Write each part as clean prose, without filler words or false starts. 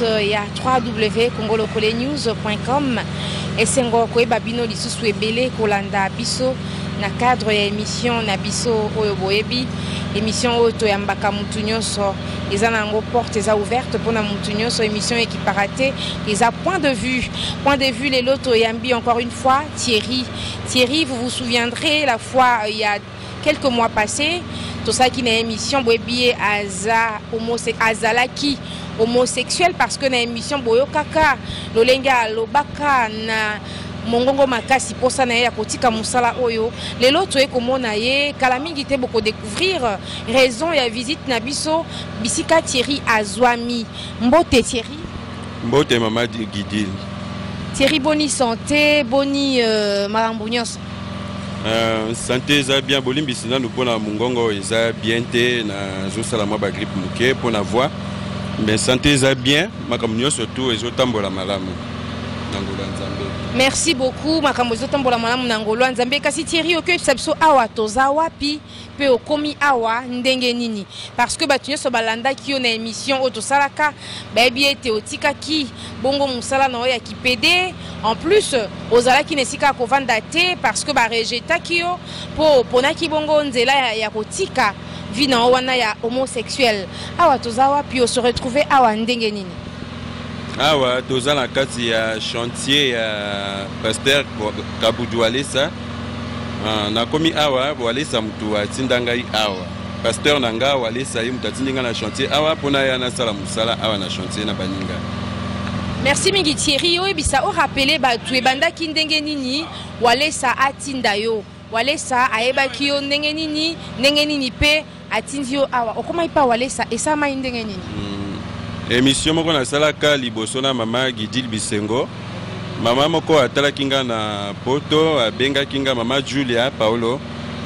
internet ya www.congolokolenews.com esengo koyeba bino lisusu ebele kolanda biso na cadre ya émission na biso oyo boyebi émission oyo toyambaka mutu nyonso eza nango porte eza ouverte mpona mutu nyonso émission ekiparate eza point de vue lelo toyambi encore une fois Thierry, vous vous souviendrez la fois il y a quelques mois passés tout ça qui est émission boyebi azalaki homosexuel parce que na émission boyokaka lolenga lobaka na mongongo makasi posa na ya kotika musala oyo lelo toye komona ye kala mingi te boko découvrir raison ya visite na biso bisika Thierry azwami mbote Thierry mbote mama Guidil Thierry boni santé boni makambo nyonso santé eza bien bolimbisi nanu mpona mongongo eza bien te na zosala mwa bagrippe moke mpona voix mais santé eza bien makambo nyonso tu ezotambola malamu na ngolo ya Nzambe. Merci beaucoup makambo ezotambola malamu na ngolo ya Nzambe kasi Thierry okoyebisa biso awa toza wapi pe okomi awa ndenge nini parce que bato nyonso balandaki yo na émission oyo tosalaka bayebi ete otikaki bongo mosala na oyo ya kipede en plus ozalaki na esika ya kovanda te parce que barejetaki yo mpo oponaki bongo nzela ya kotika vie na wana ya homosexuel awa toza wapi o se retrouver awa ndenge nini awa toza na kati ya chantier ya pasteur Kabudu Alesa nakomi awa Alesa mutu atinda ngai awa pasteur na nga Alesa ye mutu atindi nga na chantier awa mpona ya nasala musala awa na chantier na baninga. Merci mingi Thierry oyebisa o rappeler bato ebandaki ndenge nini Alesa atinda yo Alesa ayebaki yo ndenge nini pe atindi yo awa okoma pa Alesa esama ndenge nini émission moko nasalaka liboso na mama Guidil Bisengo mama moko atalaki nga na poto abengaki nga mama Julia Paulo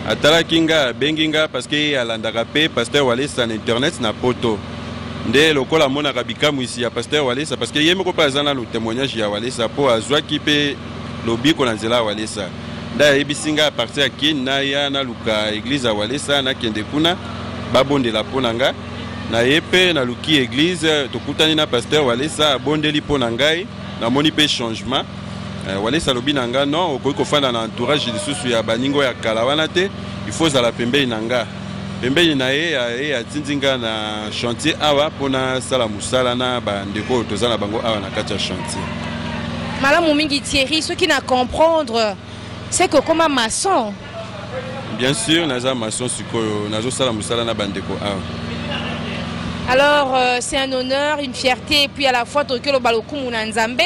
atalaki nga abengi nga parce que alandaka pe pasteur Alesa na internet na poto nde lokola monaka bikamu isi ya pasteur Alesa parce que ye moko pa aza na lo témoignage ya Alesa po azwaki pe lobiko na nzela ya Alesa nda ayebisi nga a partir ya kini na ya na luka église ya Alesa nakende kuna babondela mpo na nga na yepe na luki église tokutani na pasteur Alesa abondeli mpo na ngai namoni pe changement Alesa lobi na nga non okoki kofanda na entourage lisusu ya baningo ya kala wana te il faut zala pembeni na nga pembeni na ye atindi nga na chantier awa mpona sala musala na bandeko oyo toza na bango awa na kati ya chantier. Malamu mingi Thierry ce qui na comprendre c'est que comme un maçon bien sûr naza maçon sikoyo nazosala musala na bandeko awa. Alors c'est un honneur, une fierté et puis à la fois toke lo balokumu na Nzambe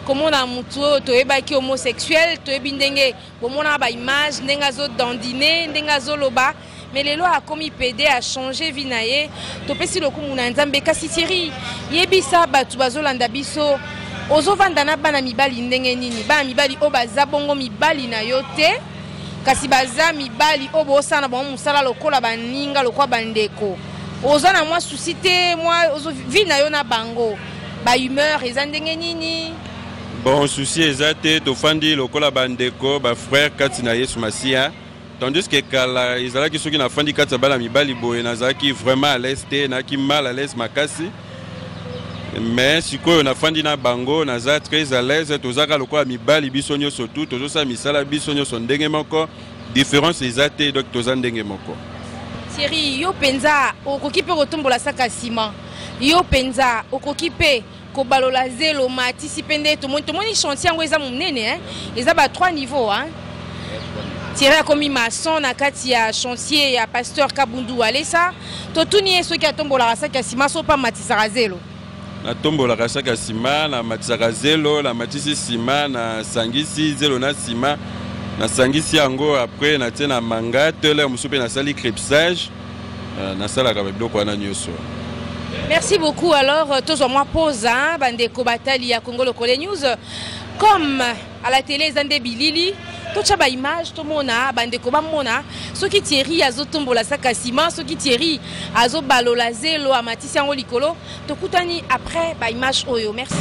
comment na mutu toyebaki homosexuel toyebi ndenge bomona ba image ndenge azo dandiner ndenge azo loba mais lelo a komi pede a changer vie na ye topesi lokumu na Nzambe kasi Thierry yebisa batu bazolanda biso ozovanda na bana mibali ndenge nini bana mibali o baza bongo mibali na yo te kasi baza mibali o bosana ba musala lokola baninga lokwa bandeko ozana moi souci te moi vie na yo na bango ba humeur eza ndenge nini bon souci eza te tofandi lokola bandeko ba frère kati na Yesu Masia tandis que kala ezalaki soki na fandi kati ya bana mibali boye nazalaki vraiment à l'aise te naki mal à l'aise makasi mais sikoyo na fandi na bango naza très à l'aise tozaka lokola mibali biso nyonso tu tozosala misala biso nyonso ndenge moko différence eza te donc toza ndenge moko. Thierry yo penza okoki pe kotombola saka sima yo penza okoki pe kobalola zelo matisi pende to moni chantier ngo eza monene hein eza ba 3 niveaux hein Thierry akomi maçon na kati ya chantier ya pasteur Kabudu Alesa to tuni eso ki atombola saka sima so pa matisa zelo na tombola saka sima na matisa zelo la matisi sima na sangisi zelo na sima na sangisi yango après na tena manga tele musupe na sali crépissage na sala ka biloko wana nyoso. Merci beaucoup alors tous moi pose hein bandeko batali ya Congo Lokole News comme à la télé zande bilili to chaba image to mona bandeko ba mona soki Thierry azotombola saka sima soki Thierry azo balola zelo amatisi yango likolo to kutani après ba image oyo merci.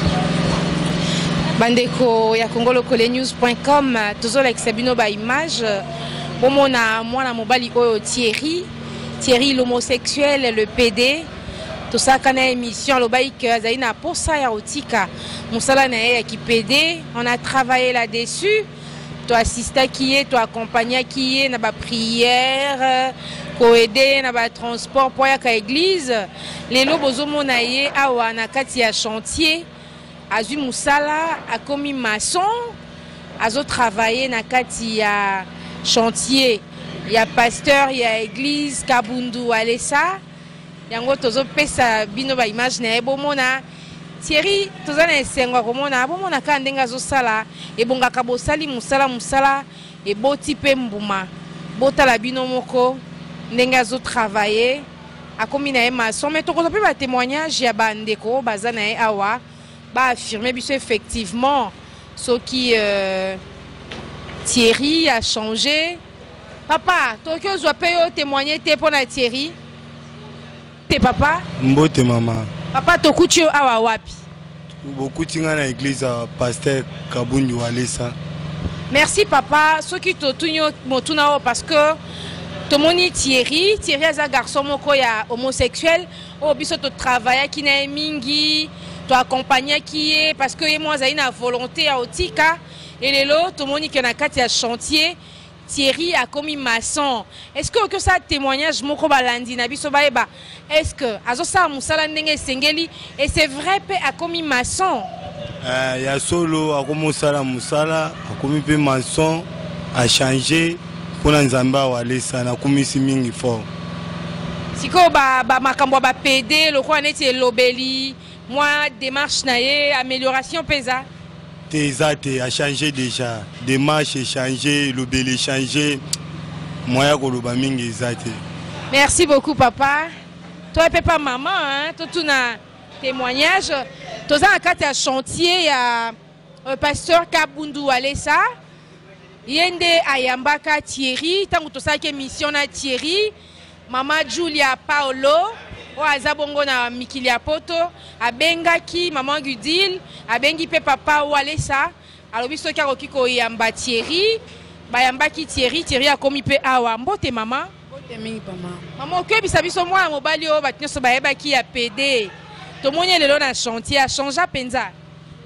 Bandeko ya congolokolenews.com tozola exabino ba image bomona mwana mobali oyo Thierry l'homosexuel le PD tosaka na émission alobai que azali na posa ya otika musala na ye ya kipede. On a travaillé là-dessus. To assista qui est, to accompagner qui est na ba prière, ko aider na ba transport pour ya ka église. Lelo bozomona ye awa na kati ya chantier. Azui musala akomi maçon. Azo travailler na kati ya chantier. Ya pasteur ya église Kabundu Alessa. Yango tozo pesa bino ba image na ebomona Thierry toza na esengo komona bomona ka ndenga zo sala ebongaka bosali musala eboti pe mbuma botala bino moko ndenga zo travailler akomi na maçon mais tokozo pe ba témoignage ya bandeko baza na e awa ba affirmer biso effectivement ce qui Thierry a changé. Papa tokyo zo pe yo témoigner te pona Thierry. Te papa? Mbote mama. Papa tokuti awa wapi? Bokuti nga na église pasteur Kabundu Alessa. Merci papa. Ce qui totunyo motuna parce que tomoni Thierry aza garçon moko ya homosexuel o biso to travailler ki na mingi to accompagner qui est parce que moi za ina volonté ya otika et lelo tomoni que na kati ya chantier Thierry a commis maçon. Est-ce que ça témoignage moko balandi na biso baeba? Est-ce que azo sa musala ndenge sengeli et c'est vrai pe a commis maçon? Ya solo a commis musala, a commis pe maçon, a changé pour nzamba walesa na komisi mingi fort. Siko ba makambo ba PD le ko neti lobeli, moi démarche na ye amélioration pesa. Te a changé déjà. Démarche changé, le belé changé. Moi, je mingi ezate. Merci beaucoup, papa. Toi, papa, maman, hein, tout un témoignage. Toi, à quatre chantier, il y a pasteur Kabundu Alessa. Yende Ayambaka Thierry. Tant que tu sais que mission na Thierry. Maman Julia Paolo. Oaza bongo na Mikilia Poto, abengaki maman Gudil, abengi pe papa Walesa, alobi soki akokiko yamba Thierry, bayambaki Thierry a komi pe awa mbote mama. Mbote mingi mama. Mama okebisa biso mwana mobali o batinyoso bayebaki ya PD. Tomoni lelo na chantier a changé penza.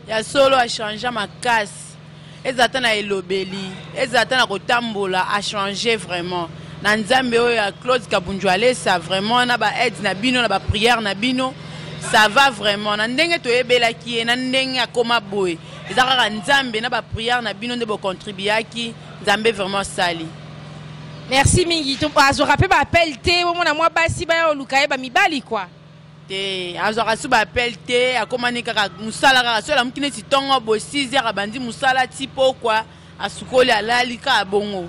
Ya solo a changé makasi. Ezata na elobeli, ezata na kotambola a changé vraiment. Na nzambe oyo ya Claude Kabundu Alessa vraiment na ba aide na bino na ba prière na bino ça va vraiment na ndenge to ebelaki na ndenge akoma boye ezaka nzambe na ba prière na bino nde bo contribuaki nzambe vraiment sali. Merci mingi to azo rappel ba appel te mo na mwa basi ba yo lukaye ba mibali quoi te azo rasu ba appel te akoma ni kaka musala kaka so la mukine ti tongo bo 6h abandi musala tipo quoi asukoli alali ka bongo.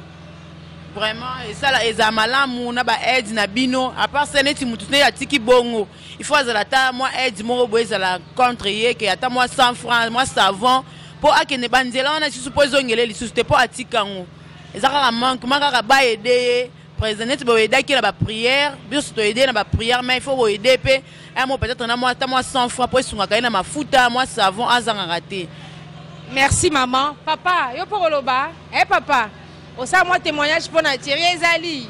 Vraiment, et ça là, les amalamu na ba aide na bino. À part ça, neti mutu ne atiki bongo. Il faut azalata moi aide mo boye la contre ye que ata moi 100 francs, moi savon pour akene banzela on a suppose ngele li susté pour atikango. Ezaka manque, maka ba aider président bo aider ki na ba prière, bien to aider na ba prière mais il faut aider pe un mot peut-être na moi ata moi 100 francs pour sunga ka na mafuta, moi savon azanga raté. Merci maman. Papa, yo pour loba. Eh papa. Osa moi témoignage pour na Thierry ezali.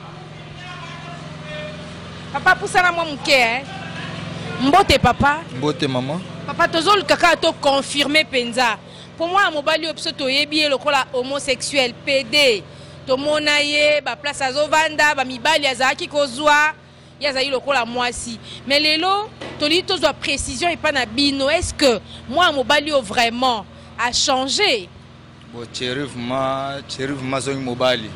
Papa poussa na moi muke hein. Mbote papa. Mbote maman. Papa tozol kaka to confirmer penza. Pour moi mobali opso to yebi lokola homosexuel PD. To monaye ba place azovanda ba mibali azaki kozwa yazali lokola mwasi. Mais lelo to li to zo précision et pas na bino est-ce que moi mobali vraiment a changé? Bo Thierry vraiment zongi mobali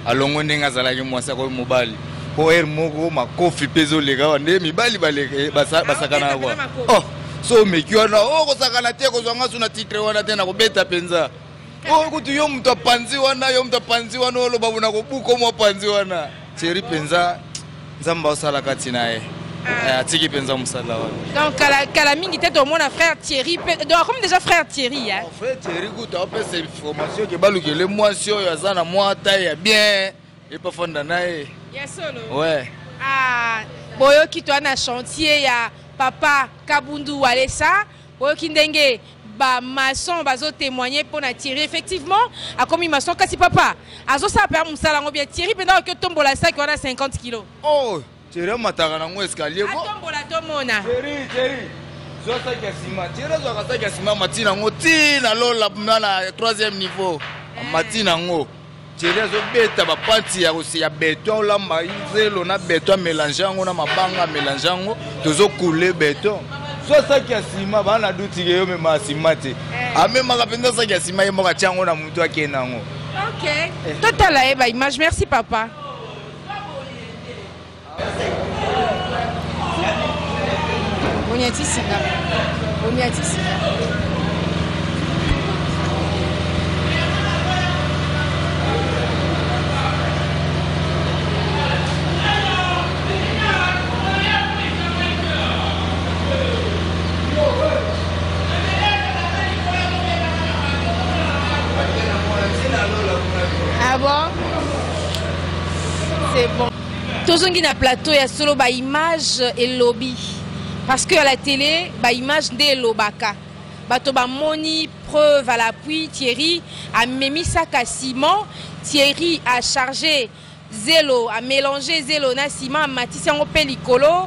alongo ndenga zalaki mwasa ko mobali po moko makofi pezo lega wande mibali baleke basakana kwa oh so mekiwana oh ko sakana te ko zonga suna titre wana tena ko beta penza oh kutu yo mtu apanzi wana lo babu na ko buko mo panzi wana Thierry penza nzamba osala kati naye atiki penza musala wana. Donc kala mingi tete au mon frère Thierry donc comme déjà frère Thierry hein. Frère Thierry kuta opé cette information que balukele mwasi oyo azana mwa taille bien et pas fonda naye. Ya solo. Ouais. Ah boyo ki to na chantier ya papa Kabundu Alessa boyo ki ndenge ba maçon bazo témoigner pour na Thierry effectivement a commis maçon kasi papa azo sa per musala ngo bien Thierry pendant que tombola ça qui on a 50 kg. Oh Thierry mataka nango escalier ko. Atombola tomona. Thierry. Zo sa kasima. Thierry zo ka sa kasima matina ngo tina lola na 3e niveau. Matina ngo. Thierry zo beta ba panti ya aussi ya béton la maïzelo na béton mélanger ngo na mabanga mélanger ngo tozo couler béton. Zo sa kasima bana duti yo me masimate. Ame makapenda sa kasima yemo ka chango na mtu akena ngo. OK. Total eba image. Merci papa. Oniatisina. Ah bon? C'est bon. Tozongi na plateau ya solo ba image et lobby. Parce que à la télé, ba image de lobaka. Bato ba moni preuve à l'appui. Thierry a mis sa ciment. Thierry a chargé zélo, a mélangé zélo na ciment, matisse en pellicolo.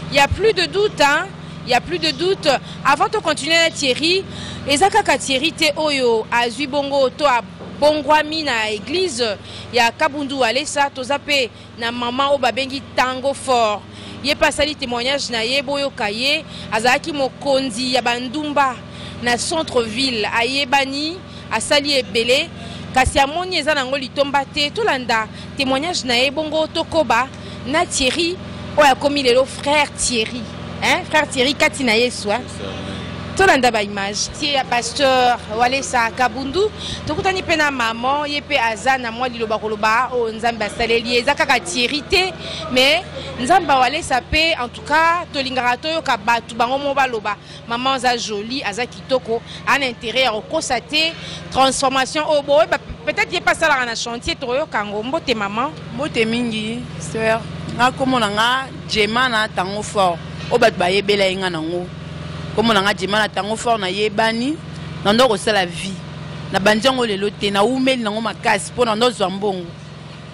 Il y a plus de doute, hein. Il y a plus de doute. Avant de continuer à Thierry, ezaka Thierry te oyo azui bongo to a bongwami na église ya Kabundu Alessa tozape na maman o babengi tango fort. Ye pasali témoignage na ye boyo kaye azaki mokonzi ya bandumba na centre ville ayebani asali ebele kasi amoni eza nango litomba te tolanda témoignage na ye bongo tokoba na Thierry oya komi lelo frère Thierry, hein, frère Thierry kati na yesu, hein. Tolanda ba image ti ya pasteur Walesa Kabundu tokutani pena maman yepe azana mwa liloba koloba o nzamba saleli ezaka ka Thierry te mais nzamba Walesa pe en tout cas tolingara toyo ka batu bango mo baloba maman za jolie aza kitoko an intérêt à constater transformation au boy peut-être y pas ça la na chantier toyo kango mbote maman mbote mingi sœur nga komona nga jemana tango fort o bat ba yebela inga nango. Comme on a dit, on a tango fort na yebani, na ndo ko la vie. Na banjango lelo te na umeli na ngoma kasi po na ndo zwambongo.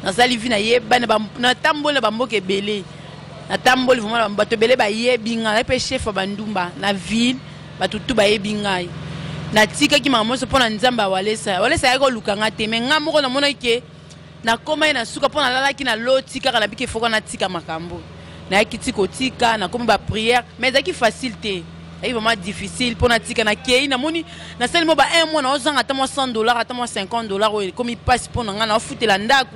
Na sali vie na yebani na tambole bamboke belé. Na tambole vraiment bato belé ba yebinga na pe chef bandumba na ville batutu ba yebinga. Na tika ki maman so po na nzamba Walesa. Walesa yako lukanga te mais nga moko na mona ke na koma na suka po na lala ki na lotika kana bike foko na tika makambo. Na kitiko tika na koma ba prière mais zaki facilité. C'est vraiment difficile pour na tika na kei na moni na sel mo ba un mois na ozanga ata $100 ata $50 comme il passe pour nga na futela ndaku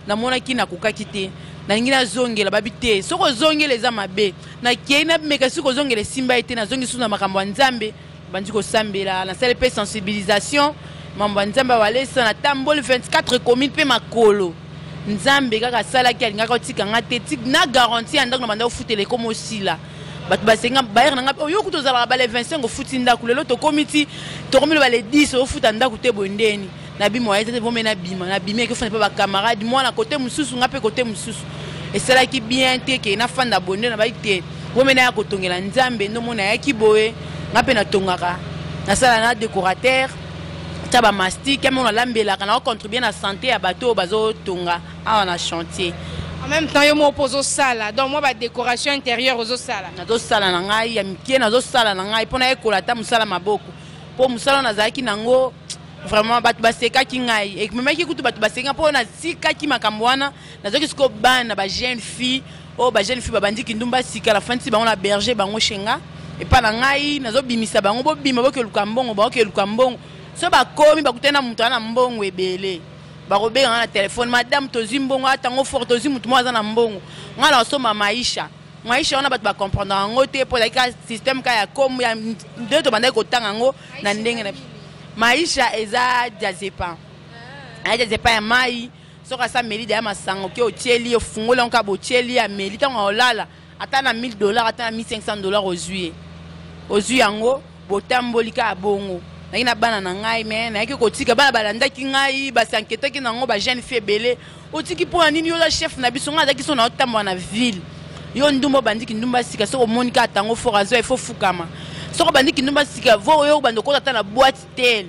na mona ki na kokaki te na ngina zongela babite soko zongela za mabe na kei na meka soko zongela simba ete na zongi suna makambo nzambe bandi ko sambela na sel pe sensibilisation mambo nzambe Walesa na tambol 24 communes pe makolo nzambe kaka sala ki alinga ko tika nga te tik na garantie andako na banda futela comme aussi là. Bat basenga bayer na ngapi oyo kutozala ba le 25 au futi ndaku lelo to komiti to komilo ba le 10 au futa ndaku te bondeni na bimo ya te vomena bima na bimé ke fana pa ba camarade moi na côté mususu ngapi côté mususu et cela qui bien te ke na fanda bondeni na ba ite vomena ya kotongela nzambe no mona ya kiboye ngapi na tongaka na sala na décorateur taba mastic comme on lambela kana contribuer na santé ya bateau bazo tonga a na chantier. En même temps, il y a un sala. Donc, moi, la décoration intérieure aux sala. Na do sala na ngai ya mikie na do sala na ngai pona ekola ta musala maboko. Po musala na zaki nango vraiment batu baseka ki ngai. Et même ki kutu batu baseka pona sika ki makambwana na zoki sko bana ba jeune fille o ba jeune fille ba bandi ki ndumba sika la fanti ba on la berger bango shenga et pas na ngai na zo bimisa bango bo bima bo ke lukambongo ba ke lukambongo. So ba komi ba kutena mutu na mbongo ebele. Barobe na téléphone madame tozimbongo atango fort tozimutu mo azana mbongo ngala osoma maisha on a ba comprendre ngo te pour la système ka ya comme ya de to banda ko tanga ngo na ndenge na maisha eza jazepa jazepa ya mai soka sa meli de masango ke otieli ofungola nka botieli ya meli tango olala ata na $1000 ata na $1500 ozui yango botamboli ka bongo. Na bana na ngai mais na yaki kotika bana balanda ki ngai ba sanketa ki nango ba jeune fille belé otiki po nini yo la chef na biso nga zaki so na otambo na ville yo ndumbo bandiki ndumba sika so monika tango forazo il faut fukama so bandiki ndumba sika vo yo bando ko tata na boîte tel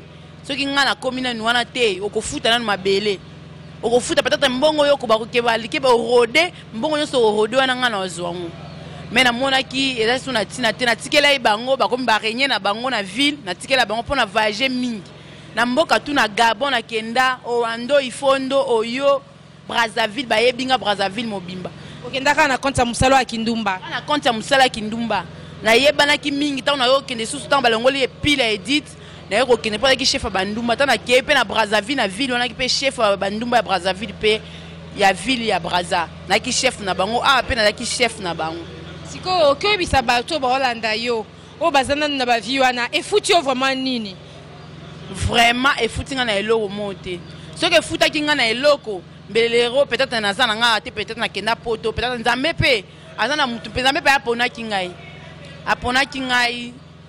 so ki nga na komina ni wana te okofuta na mabele okofuta peut-être mbongo yo ko ba ko ke ba rode mbongo nyonso rode wana nga na ozwango mais na monaki eza suna tina te na tikela bango ba komi ba renye na bango na ville na tikela bango pona voyager mingi na mboka tu na Gabon na Kenda Orlando Ifondo Oyo Brazzaville ba yebinga Brazzaville mobimba okendaka na compte ya musala wa Kindumba na compte ya musala ya Kindumba na yebana ki mingi ta na yo kende susu ta balongoli pile edit na yo kende pa ki chef ya Bandumba ta na kepe na Brazzaville na ville wana ki pe chef ya Bandumba ya Brazzaville pe ya ville ya Brazza na ki chef na bango pe na ki chef na bango siko okoyo bisa bato ba Holanda yo o bazana na ba vie wana efuti yo vraiment nini vraiment efuti nga na eloko monte ce que futa ki nga na eloko mbelero peut-être na zana nga te peut-être na kenda poto peut-être nzambe pe azana mutu pe nzambe pe apona ki ngai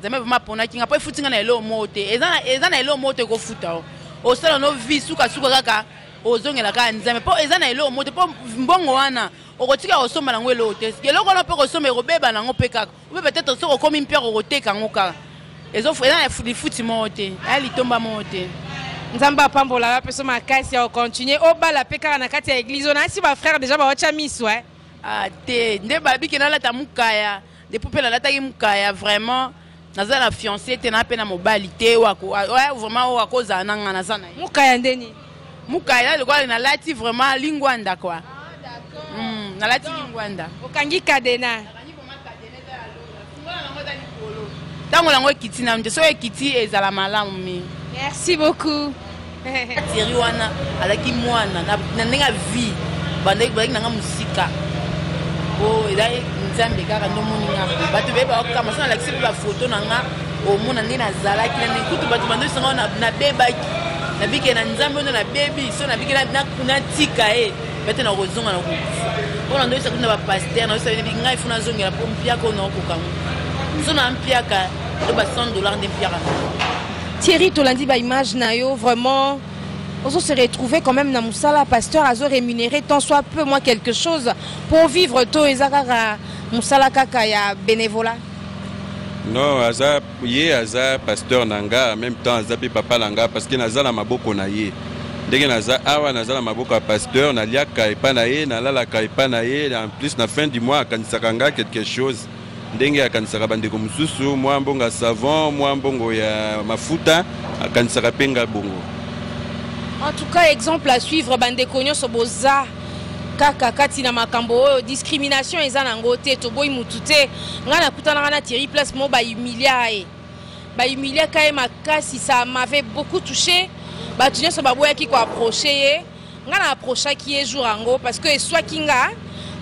nzambe vraiment apona ki nga po efuti nga na eloko monte ezana eloko monte ko futa o sala no vie suka kaka ozongela ka nzambe po ezana eloko monte po mbongo wana okotika osomba nango eloko te eloko no pe kosomba ekobeba nango pe kaka obe peut-être soko komi mpia kokoteka ngo kaka ezana futi monte litomba monte nzamba pambola peso makasi ya continuer obala pe kaka na kati ya église on a si ba frère déjà ba wacha miso te nde babiki na lata mukaya depuis pe na lata ki mukaya vraiment naza na fiancé te na pe na mobali te wako vraiment wako za nanga na sana mukaya ndeni mukaya le kwa na lati vraiment lingwanda quoi na lati lingwanda okangi kadena tango lango kiti na nde so ekiti ezala malamu mi. Merci beaucoup. Thierry wana alaki mwana na nenga vie bandaki balaki nanga musika eza nzambe kaka ndo moninga bato beba okama sana lakisi ba photo nanga omona nde nazalaki na nekutu bato bando sanga na bebaki na bike na nzambe ndo na bebi so na bike na tika bete na kozonga na kufa ona ndo isa kuna ba pasteur na isa bi ngai funa zongela po mpiaka ona okokango so na mpiaka do ba $100 de mpiaka. Thierry Tolandi ba image na yo vraiment on se retrouver quand même na musala pasteur azo rémunéré tant soit peu moins quelque chose pour vivre to ezakara musala kaka ya bénévolat. Non aza pasteur nanga en même temps aza papa nanga parce que nazala maboko na ye ndenge naza awa nazala maboko ya pasteur na liaka epa na ye na lala ka epa na ye en plus na fin du mois akanisaka nga quelque chose ndenge akanisaka bandeko mususu mwa mbongo savon mwa mbongo ya mafuta akanisaka penga bongo. En tout cas exemple à suivre bandeko nyonso boza kaka kati na makambo discrimination eza na ngote to boy mutute nga na kutana na Thierry place mo ba humilia kae makasi ça m'avait beaucoup touché ba tu nyonso ba boyaki ko approcher nga na approcher qui est jour ango parce que soit kinga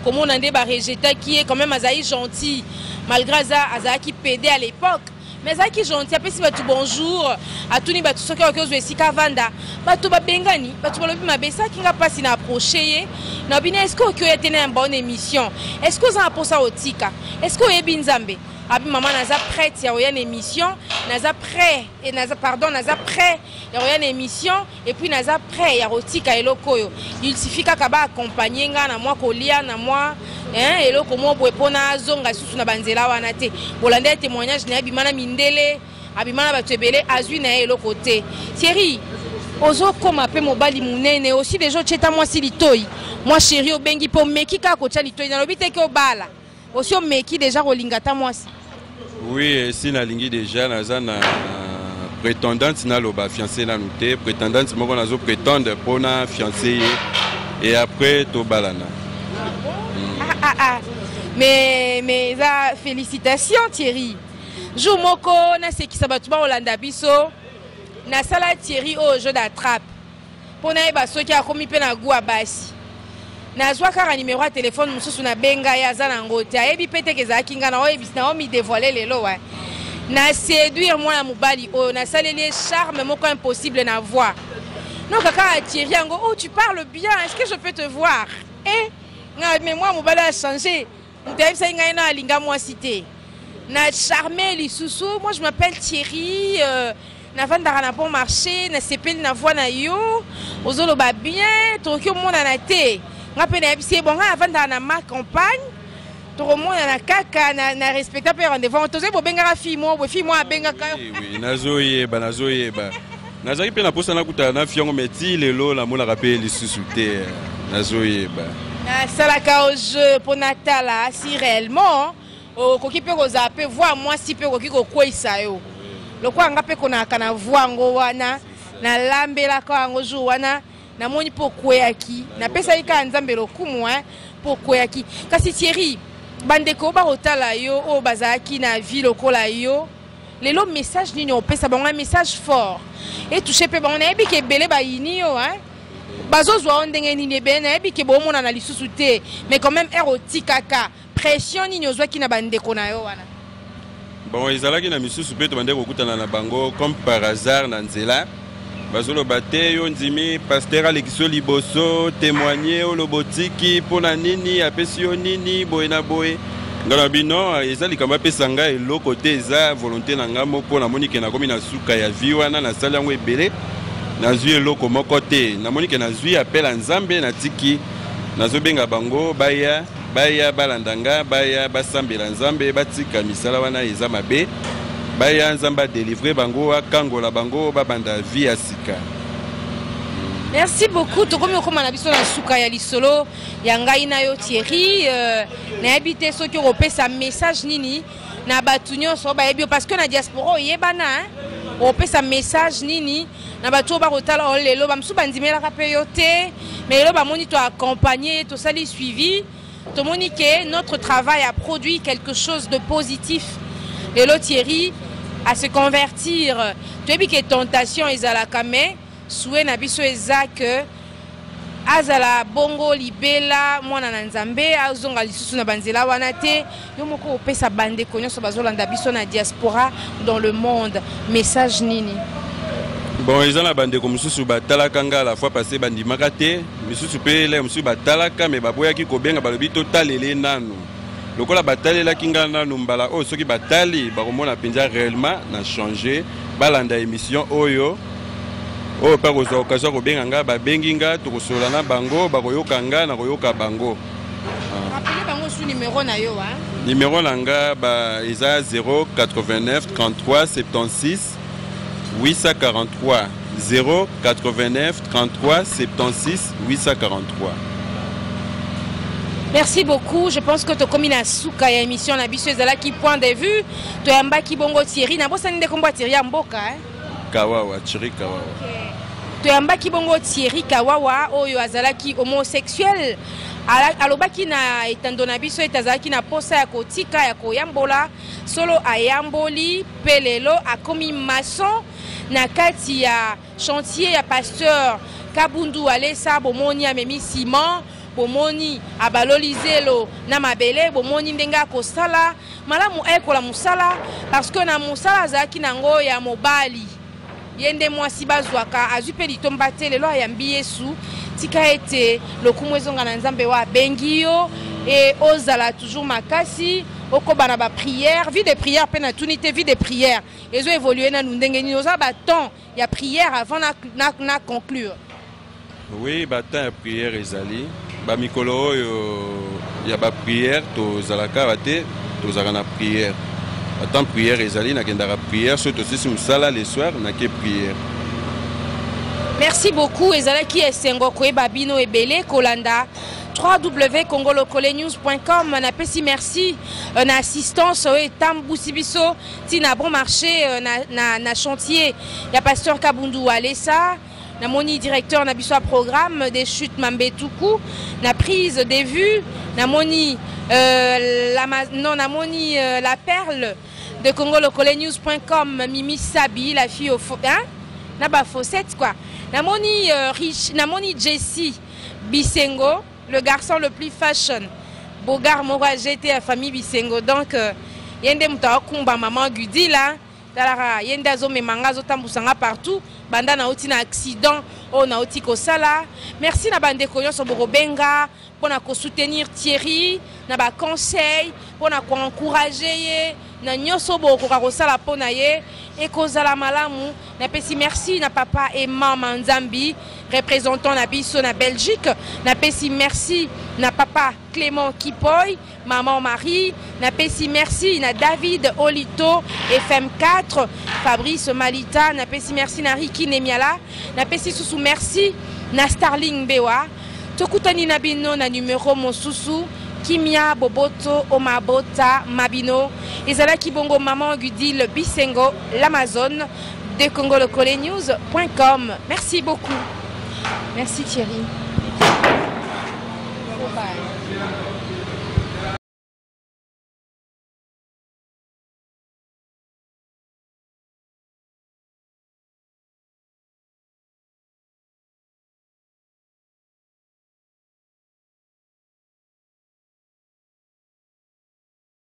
comme on ande ba rejeter qui est quand même azaï gentil malgré ça azaki pédé à l'époque mais azaki gentil après si ba tu bonjour à tout ni ba tout ce que zo esika vanda ba to ba bengani ba to lobi mabesa kinga pasi na approcher na bina est-ce que tu été une bonne émission est-ce que ça a pour ça otika est-ce que yebi nzambe abi maman naza prête ya une émission naza prêt et naza pardon naza prêt ya une émission et puis naza prêt ya otika elokoyo il suffit kaka ba accompagner nga na moi kolia na moi eloko mo bwepona zonga susu na banzela wana te bolanda témoignage na bimana mindele abimana batebele azui na eloko te Thierry ozo koma pe mobali munene aussi déjà cheta moi si litoi moi chéri obengi po meki ka ko cha litoi na lobite ke obala aussi o meki déjà rolingata moi si. Oui si na lingi déjà naza na prétendante na loba fiancé na nuté prétendante moko nazo prétendre pona fiancé et après to balana. Mais ça félicitations Thierry. Jour moko na se ki sabatu ba Holanda biso na sala Thierry au jeu d'attrape. Pona eba soki akomi pe na gua basi. Na zwa kara numéro ya téléphone mususu na benga ya zana ngote. Ayebi pete keza kinga na oyebi na omi dévoiler lelo wa. Na séduire moi na mubali o na saleli charme moko impossible na voir. Non kaka Thierry ngo oh tu parles bien, est-ce que je peux te voir? Mais moi mubali a changé. M'tayeb sa inga na linga moi cité. Na charmé li sousou, moi je m'appelle Thierry na vandara na bon marché na sepeli na voix na yo ozolo ba bien tokyo mona na te ngape na ebisi bon nga vandara na ma campagne to mona na kaka na respecter pe rendez-vous toze bo benga fi mo abenga ka oui nazoyeba nazaki pe na posa na kutana na fiongo meti lelo la mona rappel lisusu te nazoyeba salaka au jeu pour Natala si réellement koki pe kozape voir moi si pe koki kokwisa yo lokwa nga pe kona kana vuango wana na lambela ka ngo ju wana na moni pokweyaki na pesa ika nzambe lokumu pokweyaki kasi Thierry bandeko ba otala yo o bazaki na ville okola yo lelo message nini opesa bango un message fort et touché pe bango na yebi ke belé ba yini yo bazozwa ndenge nini be na yebi ke bomona na lisusu te mais quand même erotikaka pression nini ozwaki na bandeko na yo wana bon ezalaki na misusu pe to bandeko kutana na bango comme par hasard na nzela bazolo bate yo ndimi pasteur Alexio Liboso témoigner au lobotiki pona nini apesi yo nini boye na boye ngala bino ezali kamba pesa nga eloko te eza volonté na nga moko na monike na komi na suka ya vie wana na sala yango ebele nazwi eloko moko te na monike nazwi appel nzambe na tiki nazobenga bango baya balandanga baya basambela nzambe batika misala wana eza mabe baya nzamba délivrer bango akangola bango babanda vie asika. Merci beaucoup. Tokomi okoma na biso na suka ya lisolo ya ngai na yo Thierry na habité so ki opesa message nini na batu nyonso ba yebi parce que na diaspora yebana opesa message nini na batu ba rotala lelo ba msu bandimela ka pe yo te mais lelo ba moni to accompagner to sali suivi to moni que notre travail a produit quelque chose de positif. Lelo Thierry à se convertir. Tu as vu que tentation ezalaka mais souhait na biso ezake azala bongo libela mwana na nzambe azonga lisusu na banzela wana te yo moko opesa bande konyoso bazolanda biso na diaspora dans le monde message nini bon ezala bande ko mususu batalaka nga la fois passé bandimaka te misusu pe le mususu batalaka mais baboyaki kobenga balobi totalele nanu lokola batalela kinga nanu mbala o soki batali bakomona penza réellement na changer balanda émission oyo oh pas aux occasions ko benganga ba benginga to kosola na bango ba koyoka nga na koyoka bango rappelez bango sous numéro na yo numéro nanga ba isa 089 33 76 843 089 33 76 843. Merci beaucoup. Je pense que tu as commis la souka ya émission na biso ezala ki point de vue to yamba ki bongo Thierry na bosa nde komba Thierry ya mboka Kawawa Thierry Kawawa. To yamba ki bongo Thierry Kawawa oyo azalaki homosexuel alobaki na etando na biso etazalaki na posa ya kotika ya koyambola solo ayamboli pelelo akomi maçon na kati ya chantier ya pasteur Kabundu Alesa bomoni amemi ciment bomoni abalolizelo na mabele bomoni ndenga kosala malamu ekola musala parce que na musala azalaki nango ya mobali yende mwasi bazwaka azwi pe litomba te lelo ayambi Yesu tika ete lokumu ezonga na nzambe wa bengi yo et ozala toujours makasi okobana ba prière vie de prière pe na tunité vie de prière ezo évoluer na ndenge ni oza ba temps ya prière avant na conclure. Oui ba temps ya prière ezali ba mikolo oyo ya ba prière to zalaka bate to zaka na prière. Attends prière ezali na kendara prière surtout si musala le soir na ke prière. Merci beaucoup ezalaki esengo koyeba bino ebele kolanda www.congolocolenews.com na pesi merci na assistance etambusi biso tina bon marché na chantier ya pasteur Kabundu Alesa na moni directeur na biso programme des chutes Mambetuku na prise des vues na moni na moni la perle de congolocolenews.com Mimi Sabi la fille au na ba fossette quoi na moni riche na moni Jessie Bisengo le garçon le plus fashion Bogar Mora j'étais à famille Bisengo donc yende muta kumba maman Gudi là talara yende azo memanga zo tambusanga partout banda na oti na accident o na oti ko sala merci na bande ko nyonso bokobenga pona ko soutenir Thierry na ba conseil pona ko encourager ye na nyonso boko ko sala pona ye ekozala malamu. Napesi merci na papa et maman Nzambi, représentant na biso na Belgique. Napesi merci na papa Clément Kipoy, maman Marie. Napesi merci na David Olito, FM4, Fabrice Malita. Napesi merci na Ricky Nemiala. Napesi susu merci na Starling Bewa. Tokutani na bino na numéro mosusu Kimia Boboto Omabota Mabino. Ezala Kibongo Maman Gudile Bisengo, l'Amazon de congolocolenews.com. Merci beaucoup. Merci Thierry. Bye.